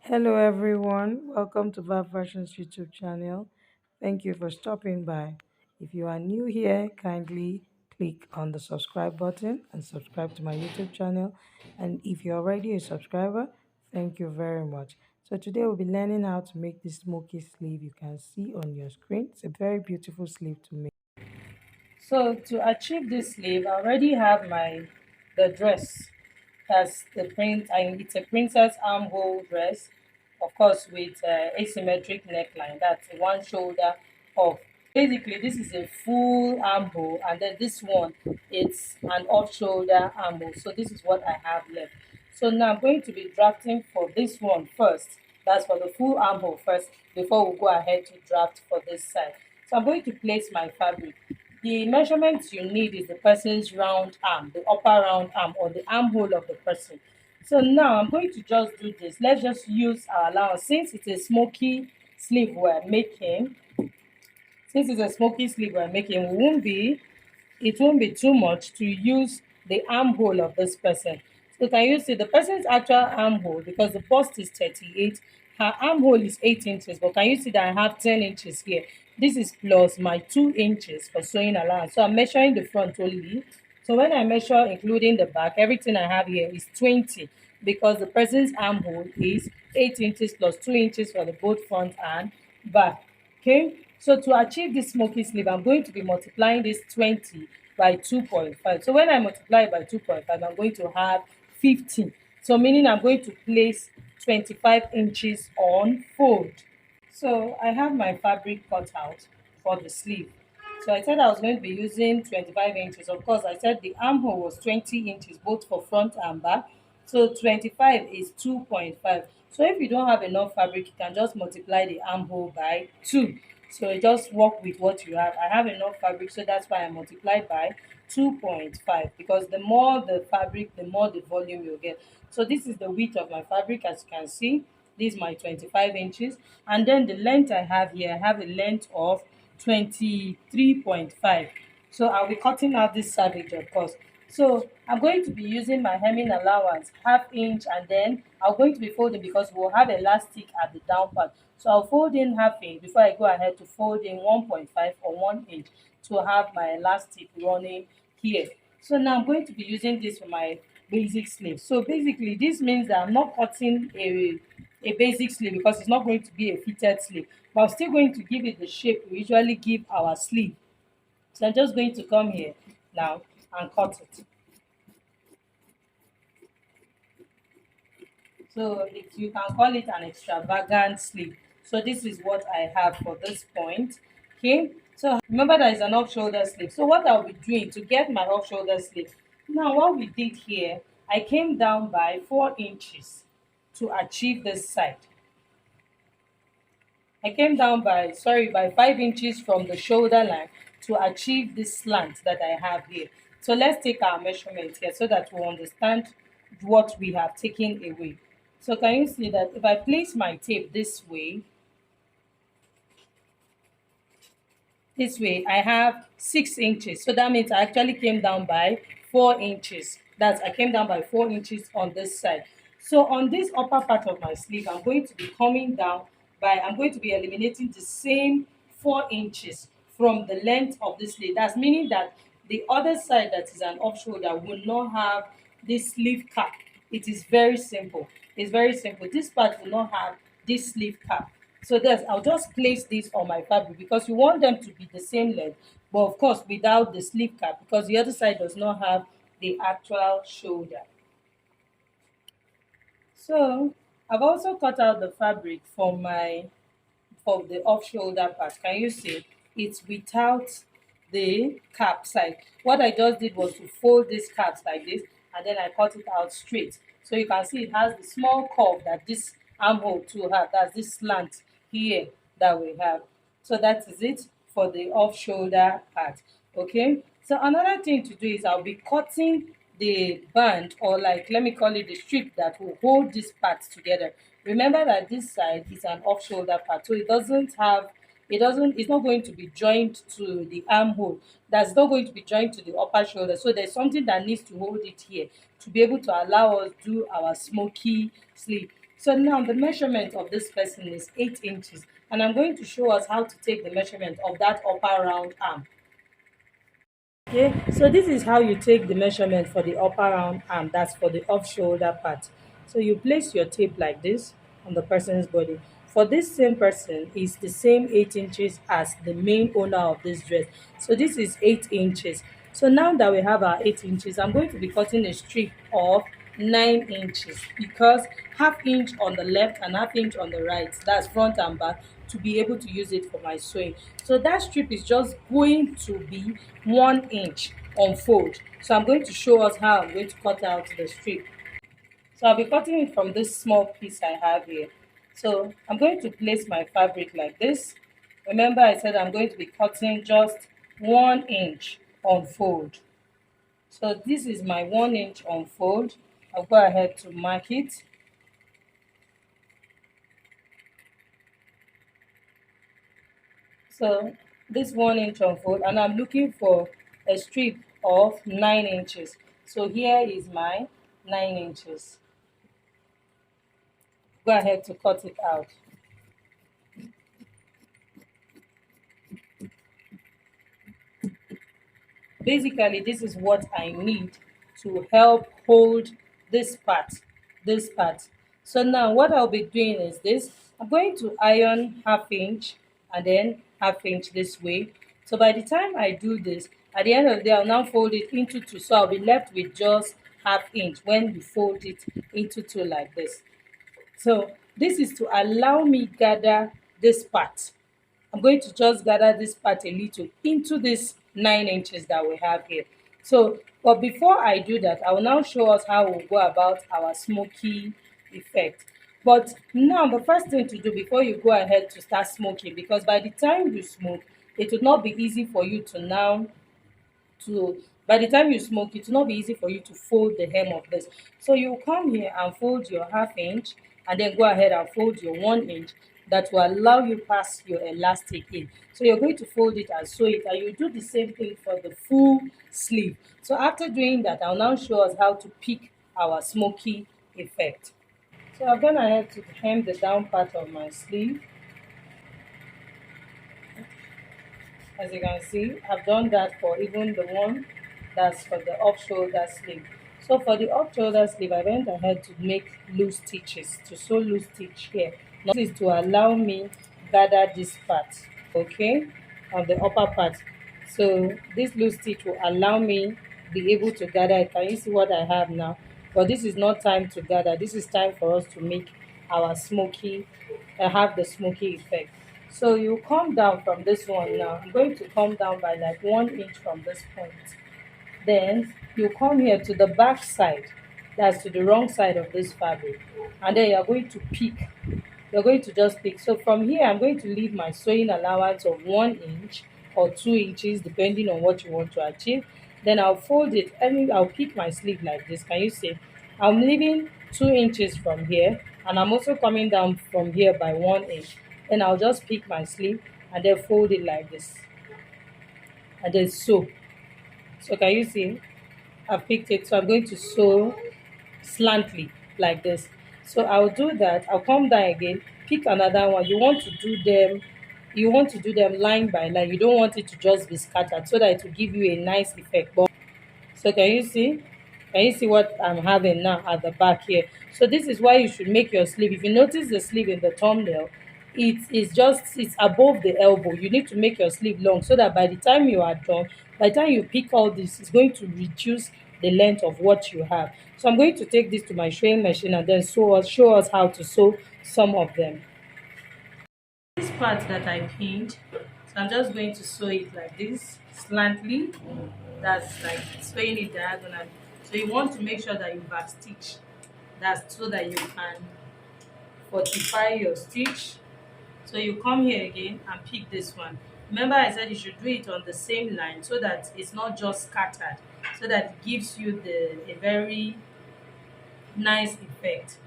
Hello, everyone. Welcome to Vibe Fashions YouTube channel. Thank you for stopping by. If you are new here, kindly click on the subscribe button and subscribe to my YouTube channel. And if you're already a subscriber, thank you very much. So today we'll be learning how to make this smoky sleeve you can see on your screen. It's a very beautiful sleeve to make. So to achieve this sleeve, I already have the dress. That's the print. It's a princess armhole dress, of course, with asymmetric neckline. That's one shoulder off. Basically, this is a full armhole, and then this one, it's an off-shoulder armhole. So this is what I have left. So now I'm going to be drafting for this one first. That's for the full armhole first before we go ahead to draft for this side. So I'm going to place my fabric. The measurements you need is the person's round arm, the upper round arm or the armhole of the person. So now I'm going to just do this. Let's just use our allowance. Since it's a smoky sleeve we're making, it won't be too much to use the armhole of this person. So can you see the person's actual armhole, because the bust is 38, her armhole is 8 inches, but can you see that I have 10 inches here? This is plus my 2 inches for sewing allowance. So I'm measuring the front only. So when I measure including the back, everything I have here is 20, because the person's armhole is 8 inches plus 2 inches for the both front and back. Okay, so to achieve this smoky sleeve, I'm going to be multiplying this 20 by 2.5. So when I multiply by 2.5, I'm going to have 15. So meaning I'm going to place 25 inches on fold. So I have my fabric cut out for the sleeve. So I said I was going to be using 25 inches. Of course, I said the armhole was 20 inches both for front and back. So 25 is 2.5. So if you don't have enough fabric, you can just multiply the armhole by 2. So you just work with what you have. I have enough fabric, so that's why I multiplied by 2.5, because the more the fabric, the more the volume you'll get. So this is the width of my fabric, as you can see. This is my 25 inches. And then the length I have here, I have a length of 23.5. So I'll be cutting out this savage, of course. So I'm going to be using my hemming allowance, half inch, and then I'm going to be folding because we'll have elastic at the down part. So I'll fold in half inch before I go ahead to fold in 1.5 or 1 inch to have my elastic running here. So now I'm going to be using this for my basic sleeve. So basically this means that I'm not cutting a basic sleeve because it's not going to be a fitted sleeve, but I'm still going to give it the shape we usually give our sleeve. So I'm just going to come here now and cut it. So you can call it an extravagant sleeve. So this is what I have for this point. Okay, so remember that is an off shoulder sleeve. So what I'll be doing to get my off shoulder sleeve, now what we did here, I came down by 4 inches to achieve this side. I came down by 5 inches from the shoulder line to achieve this slant that I have here. So let's take our measurement here so that we understand what we have taken away. So can you see that if I place my tape this way, I have 6 inches. So that means I actually came down by 4 inches. That's I came down by 4 inches on this side. So on this upper part of my sleeve, I'm going to be eliminating the same 4 inches from the length of the sleeve. That's meaning that the other side that is an off shoulder will not have this sleeve cap. It is very simple. It's very simple. This part will not have this sleeve cap. So there's I'll just place this on my fabric because you want them to be the same length, but of course without the sleeve cap, because the other side does not have the actual shoulder. So I've also cut out the fabric for the off shoulder part. Can you see? It's without the cap side. What I just did was to fold this caps like this, and then I cut it out straight. So you can see it has the small curve that this armhole too have. That's this slant here that we have. So that is it for the off shoulder part. Okay. So another thing to do is I'll be cutting the band, or like let me call it the strip that will hold this part together. Remember that this side is an off shoulder part, so it's not going to be joined to the armhole. That's not going to be joined to the upper shoulder. So there's something that needs to hold it here to be able to allow us do our smoky sleeve. So now the measurement of this person is 8 inches, and I'm going to show us how to take the measurement of that upper round arm. Okay, so this is how you take the measurement for the upper round arm, that's for the off shoulder part. So you place your tape like this on the person's body. For this same person, is the same 8 inches as the main owner of this dress. So this is 8 inches. So now that we have our 8 inches, I'm going to be cutting a strip of 9 inches, because half inch on the left and half inch on the right, that's front and back, to be able to use it for my sewing. So that strip is just going to be 1 inch unfold. So I'm going to show us how I'm going to cut out the strip. So I'll be cutting it from this small piece I have here. So I'm going to place my fabric like this. Remember, I said I'm going to be cutting just 1 inch unfold. So this is my 1 inch unfold. I'll go ahead to mark it. So this 1 inch unfold, and I'm looking for a strip of 9 inches. So here is my 9 inches. Go ahead to cut it out. Basically, this is what I need to help hold this part. So now what I'll be doing is this. I'm going to iron half inch and then half inch this way. So by the time I do this, at the end of the day, I'll now fold it into two, so I'll be left with just half inch when you fold it into two like this. So this is to allow me gather this part. I'm going to just gather this part a little into this 9 inches that we have here. So, but before I do that, I will now show us how we'll go about our smoky effect. But now the first thing to do before you go ahead to start smoking, because by the time you smoke, it will not be easy for you to now to by the time you smoke, it will not be easy for you to fold the hem of this. So you come here and fold your half inch, and then go ahead and fold your 1 inch, that will allow you pass your elastic in. So you're going to fold it and sew it, and you do the same thing for the full sleeve. So after doing that, I'll now show us how to pick our smoky effect. So I've gone ahead to hem the down part of my sleeve. As you can see, I've done that for even the one that's for the off shoulder sleeve. So for the off shoulder sleeve, I went ahead to make loose stitches, to sew loose stitch here. Now this is to allow me gather this part, okay, on the upper part. So this loose stitch will allow me be able to gather it. Can you see what I have now? But this is not time to gather. This is time for us to make our smoky, have the smoky effect. So you come down from this one now. I'm going to come down by like 1 inch from this point. Then you come here to the back side, that's to the wrong side of this fabric, and then you're going to pick. You're going to just pick. So from here, I'm going to leave my sewing allowance of 1 inch or 2 inches, depending on what you want to achieve. Then I'll fold it. I'll pick my sleeve like this. Can you see? I'm leaving 2 inches from here, and I'm also coming down from here by 1 inch. Then I'll just pick my sleeve and then fold it like this, and then sew. So can you see? I've picked it. So I'm going to sew slantly like this. So I'll do that. I'll come down again, pick another one. You want to do them line by line. You don't want it to just be scattered, so that it will give you a nice effect. But so can you see? Can you see what I'm having now at the back here? So this is why you should make your sleeve. If you notice the sleeve in the thumbnail, it's above the elbow. You need to make your sleeve long, so that by the time you are done, by the time you pick all this, it's going to reduce the length of what you have. So I'm going to take this to my sewing machine and then show us how to sew some of them. This part that I pinned, so I'm just going to sew it like this, slantly. That's like sewing it diagonally. So you want to make sure that you back stitch. That's so that you can fortify your stitch. So you come here again and pick this one. Remember, I said you should do it on the same line, so that it's not just scattered, so that it gives you a very nice effect.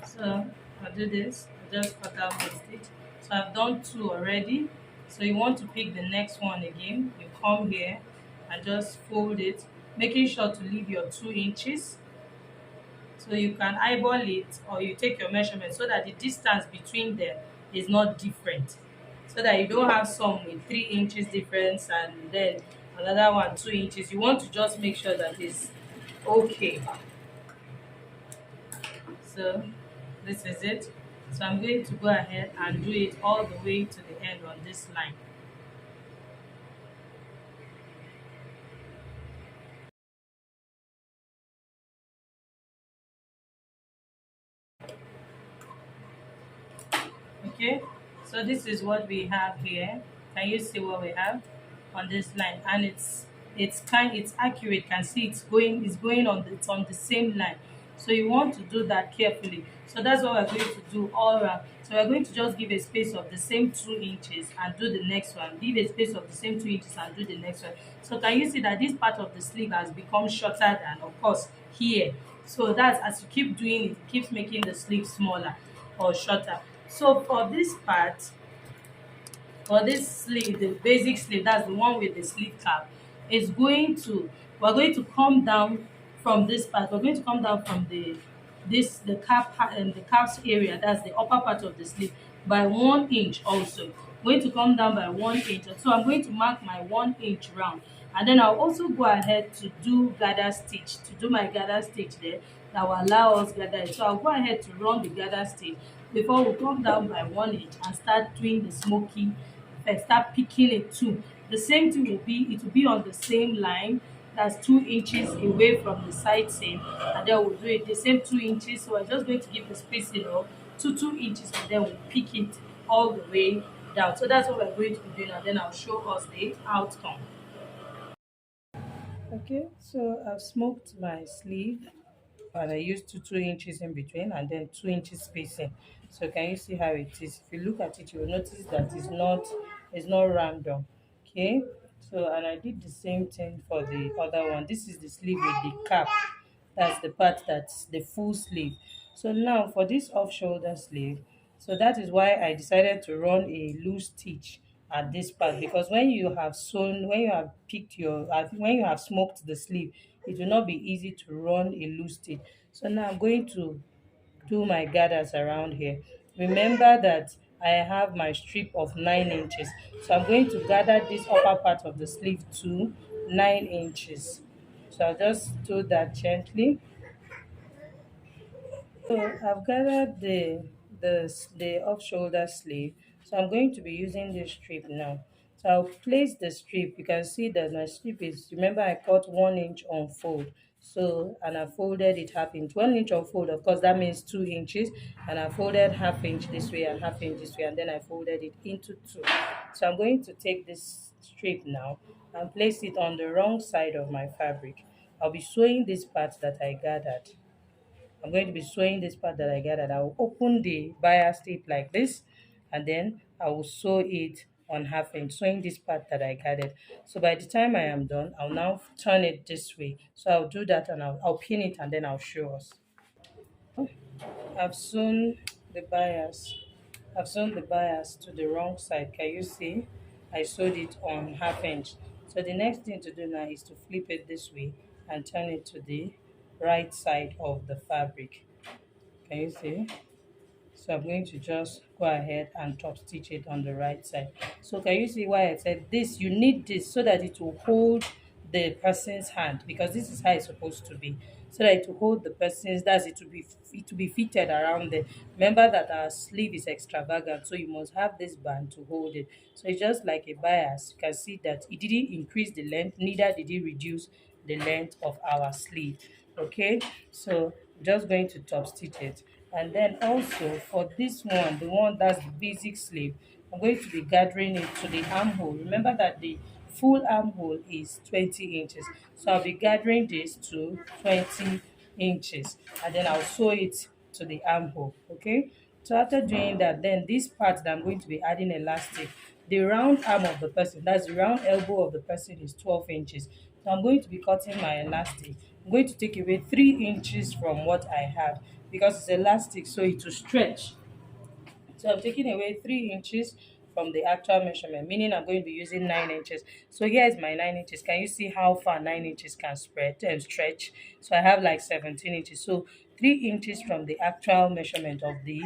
So I'll do this. I'll just cut out my stitch. So I've done two already. So you want to pick the next one again. You come here and just fold it, making sure to leave your 2 inches. So you can eyeball it or you take your measurement so that the distance between them is not different. So that you don't have some with 3 inches difference and then another one 2 inches. You want to just make sure that it's okay. So this is it. So I'm going to go ahead and do it all the way to the end on this line. Okay, so this is what we have here. Can you see what we have on this line? And it's accurate. Can see it's going on it's on the same line. So you want to do that carefully. So that's what we're going to do all around. So we're going to just give a space of the same 2 inches and do the next one. Give a space of the same 2 inches and do the next one. So can you see that this part of the sleeve has become shorter than, of course, here. So that's, as you keep doing it, it keeps making the sleeve smaller or shorter. So for this sleeve, the basic sleeve, that's the one with the sleeve cap, is going to, we're going to come down from this part. We're going to come down from the cap and the caps area, that's the upper part of the sleeve, by 1 inch also. Going to come down by 1 inch. So I'm going to mark my 1 inch round. And then I'll also go ahead to do gather stitch, to do my gather stitch there that will allow us gather it. So I'll go ahead to run the gather stitch before we come down by 1 inch and start doing the smoky and start picking it too. The same thing will be, it will be on the same line, that's 2 inches away from the side seam, and then we'll do it the same 2 inches. So I'm just going to give the spacing of 2 inches and then we'll pick it all the way down. So that's what we're going to be doing, and then I'll show us the outcome. Okay, so I've smoked my sleeve and I used 2 inches in between and then 2 inches spacing. So can you see how it is? If you look at it, you will notice that it's not random. Okay, so and I did the same thing for the other one. This is the sleeve with the cap. That's the part that's the full sleeve. So now for this off shoulder sleeve, so that is why I decided to run a loose stitch at this part, because when you have picked when you have smoked the sleeve, it will not be easy to run a loose stitch. So now I'm going to do my gathers around here. Remember that I have my strip of 9 inches, so I'm going to gather this upper part of the sleeve to 9 inches. So I'll just do that gently. So I've gathered the off shoulder sleeve. So I'm going to be using this strip now. So I'll place the strip. You can see that my strip is, remember I cut 1 inch on fold. So and I folded it half inch. 1 inch on fold, of course, that means 2 inches. And I folded half inch this way and half inch this way, and then I folded it into two. So I'm going to take this strip now and place it on the wrong side of my fabric. I'll be sewing this part that I gathered. I'm going to be sewing this part that I gathered. I will open the bias tape like this, and then I will sew it on half inch, sewing this part that I gathered. So by the time I am done, I'll now turn it this way. So I'll do that and I'll pin it and then I'll show us. I've sewn the bias. I've sewn the bias to the wrong side. Can you see? I sewed it on half inch. So the next thing to do now is to flip it this way and turn it to the right side of the fabric. Can you see? So I'm going to just go ahead and top stitch it on the right side. So can you see why I said this? You need this so that it will hold the person's hand, because this is how it's supposed to be. So that it will hold the person's, that's it to be fitted around there. Remember that our sleeve is extravagant, so you must have this band to hold it. So it's just like a bias. You can see that it didn't increase the length, neither did it reduce the length of our sleeve. Okay, so I'm just going to top stitch it. And then also for this one, the one that's the basic sleeve, I'm going to be gathering it to the armhole. Remember that the full armhole is 20 inches, so I'll be gathering this to 20 inches and then I'll sew it to the armhole. Okay, so after doing that, then this part that I'm going to be adding elastic, the round arm of the person, that's the round elbow of the person, is 12 inches. So I'm going to be cutting my elastic. I'm going to take away 3 inches from what I have because it's elastic, so it will stretch. So I'm taking away 3 inches from the actual measurement, meaning I'm going to be using 9 inches. So here is my 9 inches. Can you see how far 9 inches can spread and stretch? So I have like 17 inches. So 3 inches from the actual measurement of the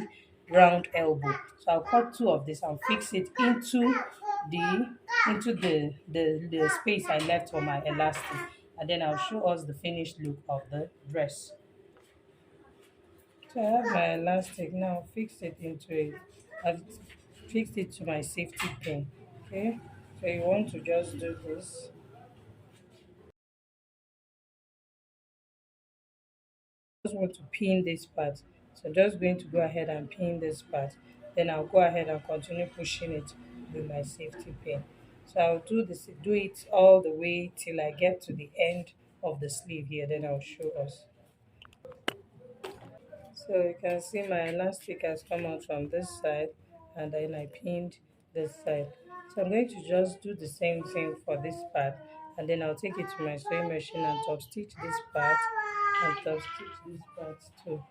round elbow. So I'll cut two of this and fix it the the space I left for my elastic, and then I'll show us the finished look of the dress. So I have my elastic now, fix it into it. I've fixed it to my safety pin. Okay, so you want to just do this. Just want to pin this part. So I'm just going to go ahead and pin this part. Then I'll go ahead and continue pushing it with my safety pin. So I'll do it all the way till I get to the end of the sleeve here. Then I'll show us. So you can see my elastic has come out from this side, and then I pinned this side. So I'm going to just do the same thing for this part, and then I'll take it to my sewing machine and top stitch this part and top stitch this part too.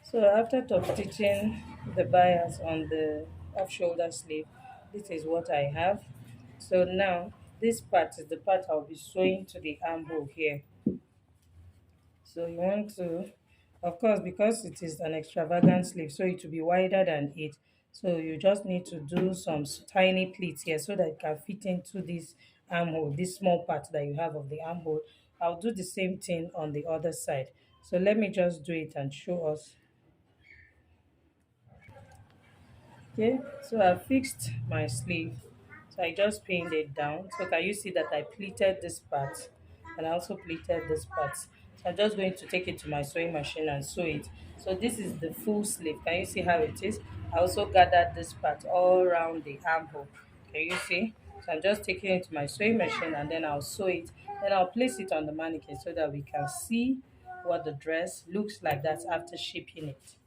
So after top stitching the bias on the off shoulder sleeve, this is what I have. So now this part is the part I'll be sewing to the armhole here. So you want to, of course, because it is an extravagant sleeve, so it will be wider than it. So you just need to do some tiny pleats here so that it can fit into this armhole, this small part that you have of the armhole. I'll do the same thing on the other side. So let me just do it and show us. Okay, so I fixed my sleeve. So I just pinned it down. So can you see that I pleated this part and I also pleated this part. So I'm just going to take it to my sewing machine and sew it. So this is the full sleeve. Can you see how it is? I also gathered this part all around the armhole. Can you see? So I'm just taking it to my sewing machine and then I'll sew it. Then I'll place it on the mannequin so that we can see what the dress looks like. That's after shipping it.